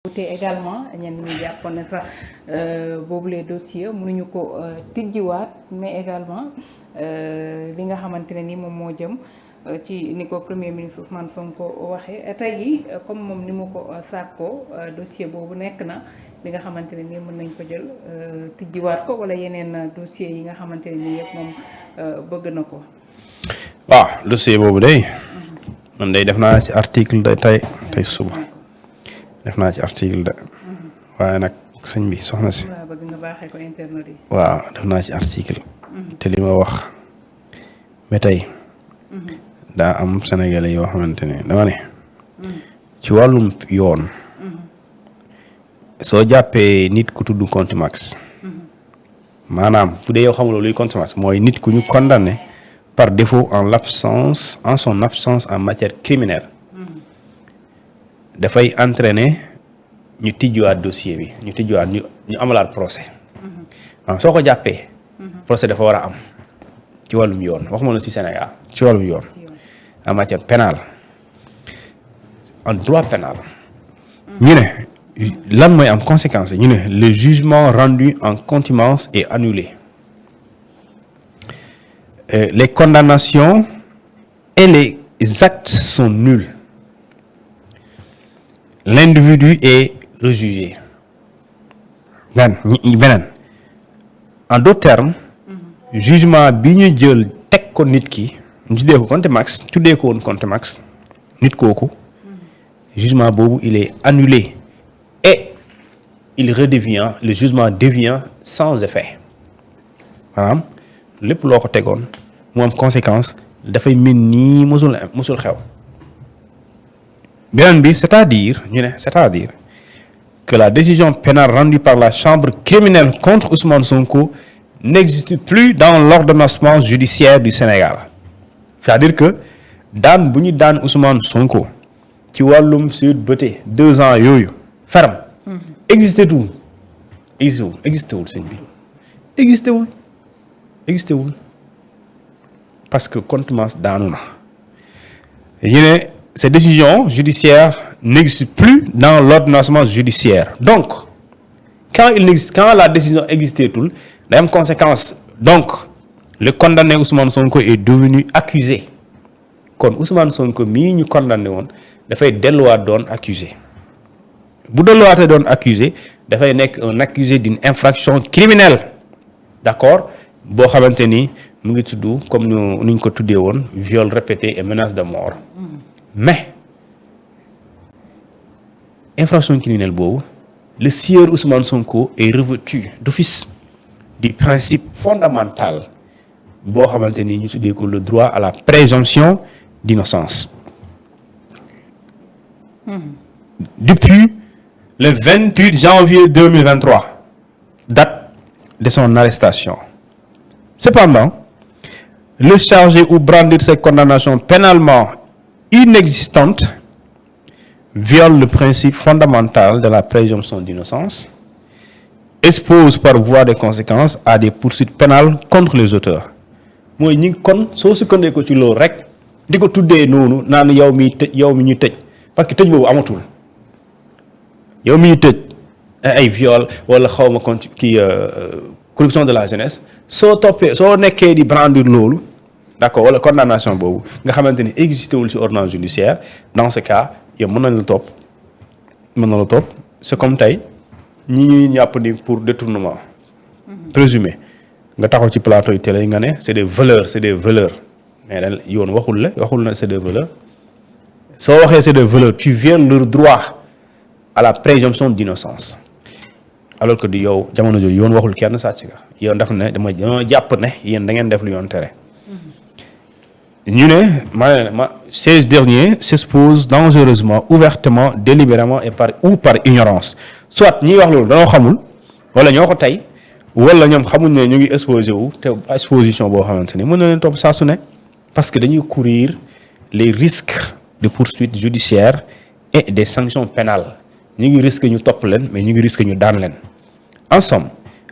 te également ñenn ñi jàppoon ne sax boobule dossier mënuñu ko tijjiwaat mais également li nga xamante ne ni moom moo jëm ci ni ko premier ministre Ousmane Sonko waxee tey jii comme moom ni mu ko sàkkoo dossier boobu nekk na li nga xamante ne ni mën nañ ko jël tijjiwaat ko wala yeneen dossier yi nga xamante ne ni yëpp moom bëgg na ko. waaw dossier boobu day man day def naa ci article de tey suba. def naa ci article de waaye nag sëñ bi soxna si bëgg nga baaxee ko internet yi. waaw def naa ci article te li ma wax ba tey daa am sénégalais yoo xamante ne dama ne ci wàllum yoon soo jàppee nit ku tudd contumace maanaam bu dee yow xamuloo luy contumace mooy nit ku ñu condamné par défaut en son absence en matière criminelle dafay entraîner ñu tijjiwaat dossier bi ñu amalaat procès waaw soo ko jàppee procès dafa war a am ci wàllum yoon waxuma la ci Sénégal ci wàllum yoon en matière pénale en droit pénal ñu ne lan mooy am conséquence ñu ne le jugement rendu en contumace est annulé les condamnations et les actes sont nuls. L'individu est rejugé. beneen en d'autres termes jugement bi ñu jël teg ko nit ki ñu tuddee ko contumace tuddee ko woon contumace nit kooku jugement boobu il est annulé et le jugement devient sans effet maanaam lépp loo ko tegoon mu am conséquence dafay mel nii musul xew. beneen bi c'est-à-dire que la décision pénale rendue par la chambre criminelle contre Ousmane Sonko n'existe plus dans l'ordonnancement judiciaire du Sénégal c'est-à-dire que daan bu ñu daan Ousmane Sonko ci wàllum Sweet Beauté 2 ans yooyu ferme existé wul sëñ bi existé wul parce que contumace daanu na ñu ne ces décisions judiciaires n'existent plus dans l'ordonnancement judiciaire. Donc, quand la décision existait-il, il y a une conséquence. Donc, le condamné Ousmane Sonko est devenu accusé. Quand Ousmane Sonko mii ñu condamné woon dafay delluwaat doon accusé. Bu delluwaatee doon accusé dafay nekk un accusé d'une infraction criminelle. D'accord? boo xamante ni mu ngi tudd comme ñu ko tuddee woon viol répété et menace de mort. Mais infraction criminelle boobu le sieur Ousmane Sonko est revêtu d'office du principe fondamental boo xamante ni ñu tuddee ko le droit à la présomption d'innocence. Depuis le 28 janvier 2023 date de son arrestation. Cependant, le chargé ou brandir ses condamnations pénalement inexistante viole le principe fondamental de la présomption d'innocence, expose par voie de conséquence à des poursuites pénales contre les auteurs. mooy ñi kon soo sukkandee ci loolu rek di ko tuddee noonu naan yow mi ñu tëj parce que tëj boobu amatul yow mi ñu tëj ay viol wala xawma corruption de la jeunesse soo nekkee di brandir loolu. D'accord wala condamnation boobu nga xamante ni existé wul ci ordonnance judiciaire dans ce cas yow mën na la topp c'est comme tey ñi ñuy ñàpp ni pour détournement présumé nga taxaw ci plateau yi télé nga ne c'est des voleurs mais dañ yoon waxul na c'est des voleurs soo waxee c'est des voleurs tu violes leur droit à la présomption d'innocence alors que di yow jamono jooju yoon waxul kenn sàcc nga yoon daf ne dama jàpp ne yéen da ngeen def lu yoon tere. ñu ne ces derniers s'exposent dangereusement ouvertement délibérément et par ignorance soit ñiy wax loolu dañoo xamul wala ñoo ko tey wala ñoom xamuñ ne ñu ngi exposé wu te exposition boo xamante ni mën na leen topp saa su ne parce que dañuy courir les risques de poursuites judiciaires et des sanctions pénales ñu ngi risque ñu topp leen mais ñu ngi risque ñu daan leen. En somme,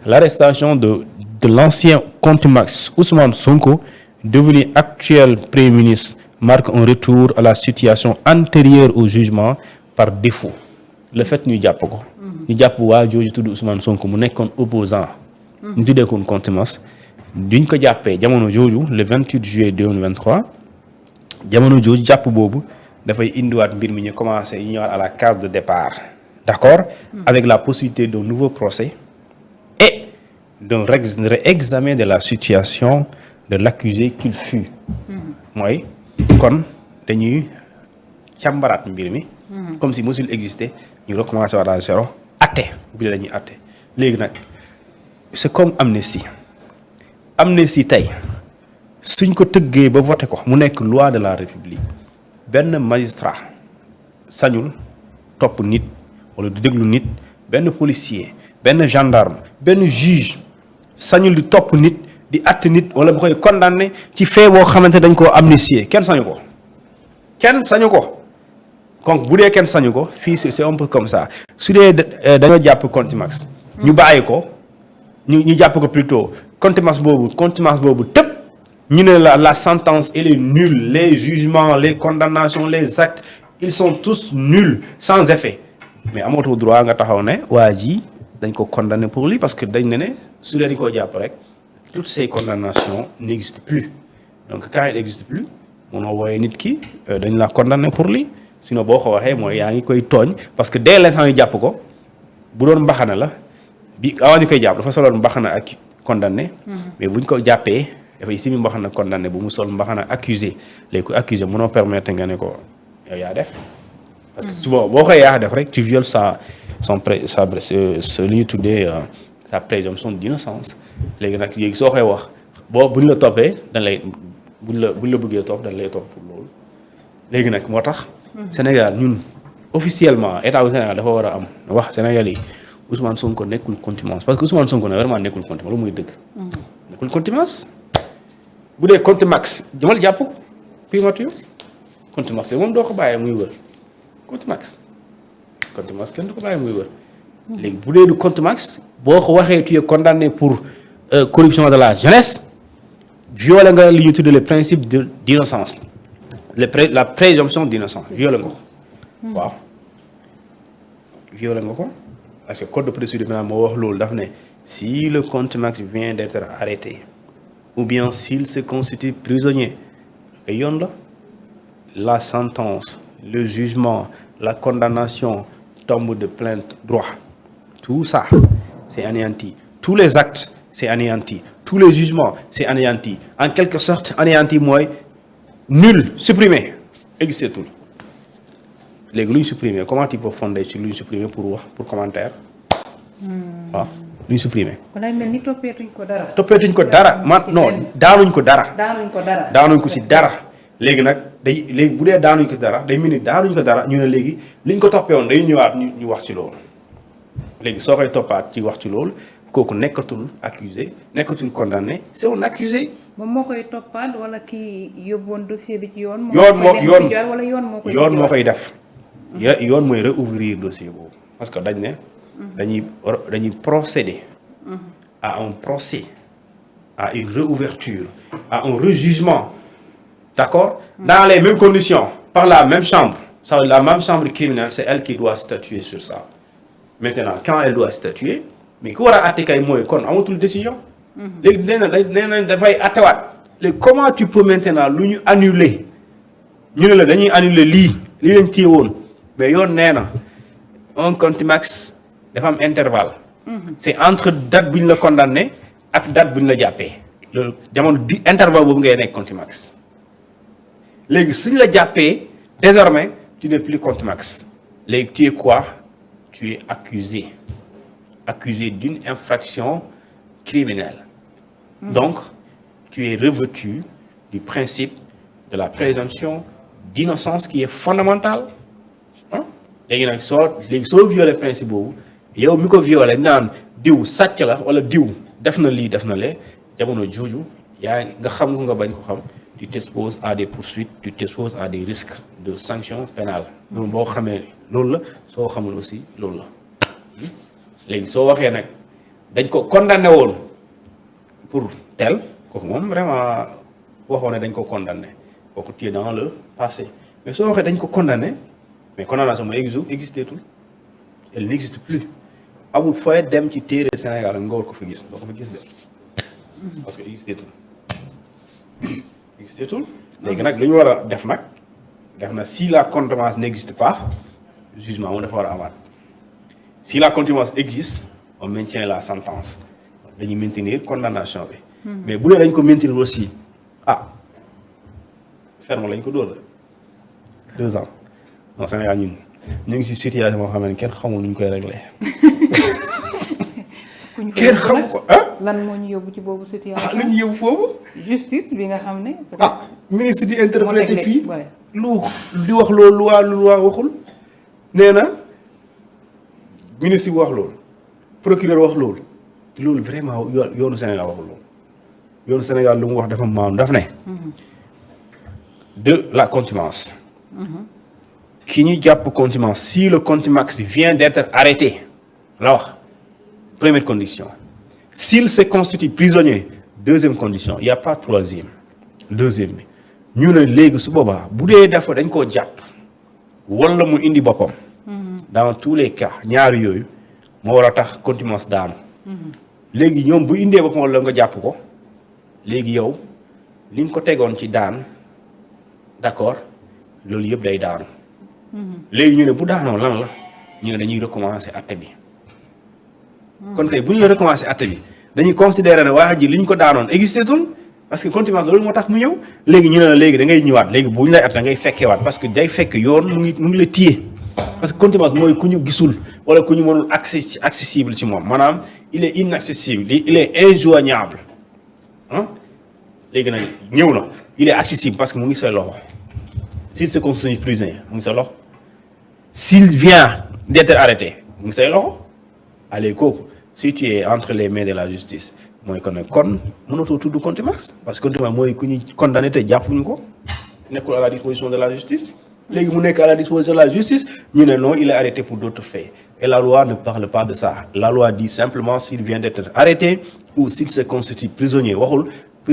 l'arrestation de l'ancien contumace Ousmane Sonko devenu actuel Premier ministre marque un retour à la situation antérieure au jugement par défaut le fait ñu jàpp ko. ñu jàpp waa jooju tudd Ousmane Sonko mu nekkoon opposant ñu tuddee ko contumace duñ ko jàppee jamono jooju le 28 juillet 2023 jamono jooju jàpp boobu dafay indiwaat mbir mi ñu commencé ñu ñëwaat à la case de départ d'accord avec la possibilité d'un nouveau procès et d'un réexamen de la situation de l'accusé qu'il fut mooy kon dañuy càmbaraat mbir mi comme si mosul exister ñu recommencer waat à zéro atte bi dañuy atte léegi nag c'est comme amnistie tey suñ ko tëggee ba voté ko mu nekk loi de la république benn magistrat sañul topp nit wala di déglu nit benn policier benn gendarme benn juge sañul di topp nit di atte nit wala bu koy condamné ci fait boo xamante dañ koo amnistier kenn sañu ko donc bu dee kenn sañu ko fii c'est un peu comme ça su dee dañoo jàpp contumace ñu bàyyi ko ñu jàpp ko plutôt contumace boobu tëpp ñu ne la sentence elle est nulle les jugements les condamnations les actes ils sont tous nuls sans effet mais amatoo droit nga taxaw ne waa ji dañ ko condamné pour lui parce que dañ ne su dee dañ koo jàpp rek toutes ces condamnations n'existent plus donc quand il n'existe plus munoo wooyee nit ki dañ la condamné pour lui sinon boo ko waxee mooy yaa ngi koy tooñ parce que dès l'instant yu jàpp ko bu doon mbaxana la bi avant ñu koy jàpp dafa soloon mbaxana ak condamné mais buñ ko jàppee dafay simi mbaxana condamné bu mu sol mbaxana accusé léegi ko accusé mënoo permettre nga ne ko yow yaa def parce que su boo koy yaa def rek tu violes li ñu tuddee sa présomption d'innocence léegi soo koy wax buñ la toppee dañ lay buñ la bëggee topp dañ lay topp pour loolu léegi nag moo tax Sénégal ñun officiellement état bu Sénégal dafa war a am wax Sénégal yi Ousmane Sonko nekkul contumace parce que Ousmane Sonko ne vraiment nekkul contumace lu muy dëgg nekkul contumace bu dee contumace jamal jàpp ko primature contumace moom doo ko bàyyee muy wër contumace kenn du ko bàyyee muy wër léegi bu dee du contumace boo ko waxee tu es condamné pour corruption de la jeunesse violé nga li ñu tuddee le principe d'innocence la présomption d'innocence violé nga ko waaw violé nga ko parce que code de procédure pénale moo wax loolu daf ne si le contumax vient d'être arrêté ou bien s'il se constitue prisonnier que yoon la sentence le jugement la condamnation tombe de plein droit tout ça c'est anéanti tous les actes c'est anéanti tous les jugements c'est anéanti en quelque sorte anéanti mooy nul supprimé existetul léegi lu ñu supprimer comment tu peux fonder ci lu ñu supprimer pour wax pour commentaire waaw lu ñu supprimer. kon day mel ni toppeetuñ ko dara non daanuñ ko dara. daanuñ ko ci dara. léegi nag léegi bu dee daanuñ ko dara day mel ni daanuñ ko dara ñu ne léegi liñ ko toppee woon day ñëwaat ñu wax ci loolu léegi soo koy toppaat ci wax ci loolu kooku nekkatul accusé nekkatul condamné c'est un accusé. moom moo koy toppaat wala kii yóbbuwoon dossier bi ci yoon. yoon moo koy def. yoon mooy réouvrir dossier boobu parce que dañ ne. dañuy procéder. à un procès à une réouverture à un rejugement d'accord. dans les mêmes conditions par la même chambre. la même chambre criminelle c'est elle qui doit statuer sur ça maintenant quand elle doit statuer mais ku war a àtte kay mooy kon amatul décision. léegi nee na dafay attewaat léegi comment tu peux maintenant lu ñu annuler ñu ne la dañuy annuler lii lañ téye woon mais yoon nee na un contumax dafa am intervalle. c'est entre date bu ñu la condamné ak date bu ñu la jàppee loolu jamono di intervalle boobu ngay nekk contumax léegi suñ la jàppee désormais tu n'es plus contumax léegi tu es quoi tu es accusé d'une infraction criminelle. Donc, tu es revêtu du principe de la présomption d'innocence qui est fondamentale. léegi nag soo violé principe boobu yow mi ko violé naan diw sàcc la wala diw def na lii def na lee jamono jooju yaa nga xam nga bañ ko xam tu t'exposes à des poursuites tu t'exposes à des risques de sanctions pénales. loolu boo xamee loolu la soo xamul aussi loolu la léegi soo waxee nag dañ ko condamné woon pour tel kooku moom vraiment waxoon ne dañ ko condamné kooku tu es dans le passé mais soo waxee dañ ko condamné mais condamnation mooy existé tout elle n'existe plus amul fooy dem ci téere Sénégal nga war ko fa gis doo ko fa gis de parce que existeetul léegi nag li ñu war a def nag def na si la contumace n'existe pas jugement mu dafa war a amaat si la contumace existe on maintient la sentence dañuy maintenir condamnation bi mais bu dee dañ ko maintenir aussi ferme lañ ko dóor 2 ans non Sénégal ñun ñu ngi si situation boo xam ne kenn xamul nu ñu koy réglé kenn xam ko lan moo ñu yóbbu ci boobu situation lu ñu yóbbu foofu justice bi nga xam ne ministre di interprété fii lu di wax loolu lu waa waxul nee na ministre bi wax loolu procureur wax loolu te loolu vraiment yoonu Sénégal waxul loolu yoonu Sénégal lu mu wax dafa maam daf ne de la contumace ki ñu jàpp contumace si le contumax vient d'être arrêté la wax première condition s'il se constitue prisonnier deuxième condition il y a pas troisième deuxième bi ñu ne léegi su boobaa bu dee dafa dañ koo jàpp wala mu indi boppam dans tous les cas ñaari yooyu moo war a tax contumace daanu léegi ñoom bu indee boppam wala nga jàpp ko léegi yow li nga ko tegoon ci daan d'accord loolu yëpp day daanu léegi ñu ne bu daanoo lan la ñu ne dañuy recommencer àtte bi kon kay bu ñu la recommencer àtte bi dañuy considérer ne waa ji li ñu ko daanoon existeetul parce que contumace loolu moo tax mu ñëw léegi ñu ne la léegi da ngay ñëwaat léegi bu ñu lay àtte da ngay fekkewaat parce que day fekk yoon mu ngi la téye parce que contumace mooy ku ñu gisul wala ku ñu mënul accessible ci moom maanaam il est inaccessible il est injoignable léegi nag ñëw na il est accessible parce que mu ngi say loxo s'il se constitue prisonnier mu ngi sa loxo s'il vient d'être arrêté mu ngi say loxo allez kooku si tu es entre les mains de la justice mooy kon kon mënatoo tudd contumace parce que contumace mooy ku ñu condamné te jàppuñu ko nekkul à la disposition de la justice léegi mu nekk à la disposition de la justice ñu ne non il est arrêté pour d'autres faits et la loi ne parle pas de ça la loi dit simplement s'il vient d'être arrêté ou s'il se constitue prisonnier waxul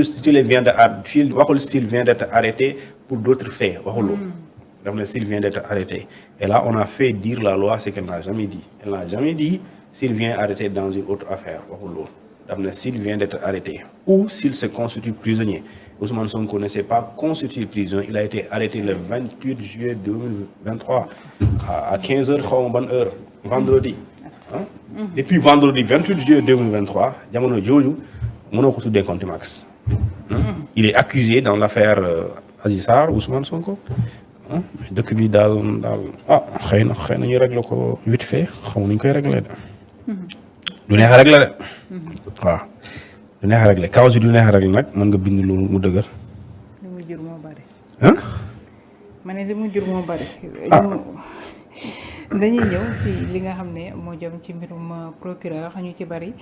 s'il vient d'être arrêté pour d'autres faits waxul loolu daf ne s'il vient d'être arrêté et là on a fait dire la loi ce qu'elle n'a jamais dit elle n'a jamais dit s'il vient arrêté dans une autre affaire waxul loolu daf ne s'il vient d'être arrêté ou s'il se constitue prisonnier Ousmane Sonko ne s'est pas constitué prisonnier il a été arrêté le 28 juillet 2023 à 15h xaw ma ban heure vendredi depuis vendredi 28 juillet 2023 jamono jooju mënoo ko tuddee contumace il est accusé dans l'affaire Adji Sarr Ousmane Sonko dëkk bi daal xëy na ñu régler ko vite fait xaw ñu koy régler de du neex a régler de waaw du neex a régler kaw si du neex a régler nag mën nga bind loolu mu dëgër li mu jur moo bari ma ne li mu jur moo bari dañuy ñëw ci li nga xam ne moo jëm ci mbirum procureur ñu ci bari